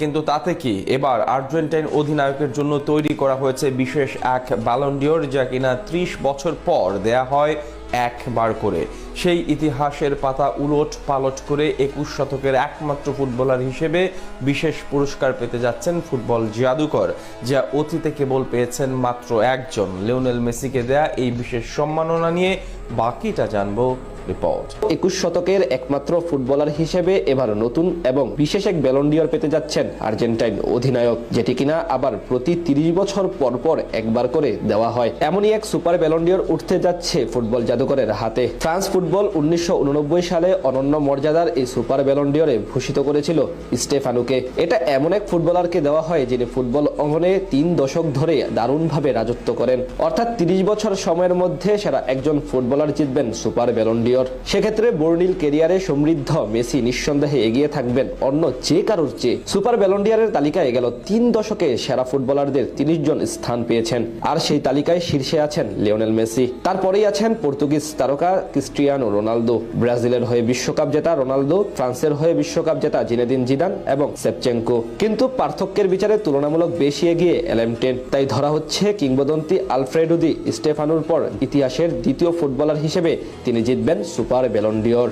কিন্তু তাতে কি, এবার আর্জেন্টাইন অধিনায়কের জন্য তৈরি করা হয়েছে বিশেষ এক ব্যালন ডিওর, যা কিনা 30 বছর পর দেয়া হয় একবার করে। সেই ইতিহাসের পাতা উলট পালট করে 21 শতকের একমাত্র ফুটবলার হিসেবে বিশেষ পুরস্কার পেতে যাচ্ছেন ফুটবল জাদুকর, যা অতীতে কেবল পেয়েছেন মাত্র একজন, লিওনেল মেসিকে দেয়া এই বিশেষ সম্মাননা নিয়ে বাকিটা জানবো রিপোর্ট। 21 শতকের একমাত্র ফুটবলার হিসেবে এবার নতুন এবং বিশেষ এক ব্যালন ডিওর পেতে যাচ্ছেন আর্জেন্টাইন অধিনায়ক, যেটি কিনা আবার প্রতি 30 বছর পর পর একবার করে দেওয়া হয়। এমনই এক সুপার ব্যালন ডিওর উঠতে যাচ্ছে ফুটবল জাদুকরের হাতে। ফ্রান্স ফুটবল 1989 সালে অনন্য মর্যাদার এই সুপার ব্যালন ডিওরে ভূষিত করেছিল স্টেফানুকে। এটা এমন এক ফুটবলারকে দেওয়া হয় যিনি ফুটবল অঙ্গনে 3 দশক ধরে দারুণভাবে রাজত্ব করেন, অর্থাৎ 30 বছর সময়ের মধ্যে সেরা একজন ফুটবলার জিতবেন সুপার ব্যালন ডিওর। সেক্ষেত্রে বর্ণিল ক্যারিয়ারে সমৃদ্ধ মেসি নিঃসন্দেহে এগিয়ে থাকবেন অন্য যে কারোর চেয়ে। সুপার ব্যালন ডিওরের তালিকায় গেল 3 দশকে সেরা ফুটবলারদের 30 জন স্থান পেয়েছেন, আর সেই তালিকায় শীর্ষে আছেন লিওনেল মেসি। তারপরেই আছেন পর্তুগিজ তারকা ক্রিস্টিয়ানো রোনালদো, ব্রাজিলের হয়ে বিশ্বকাপ জেতা রোনালদো, ফ্রান্সের হয়ে বিশ্বকাপ জেতা জিনেদিন জিদান এবং সেপচেঙ্কো। কিন্তু পার্থক্যের বিচারে তুলনামূলক বেশি এগিয়ে এলেমটেন। তাই ধরা হচ্ছে কিংবদন্তি আলফ্রেডো দি স্টেফানোর পর ইতিহাসের দ্বিতীয় ফুটবলার হিসেবে তিনি জিতবেন সুপার ব্যালন ডিওর।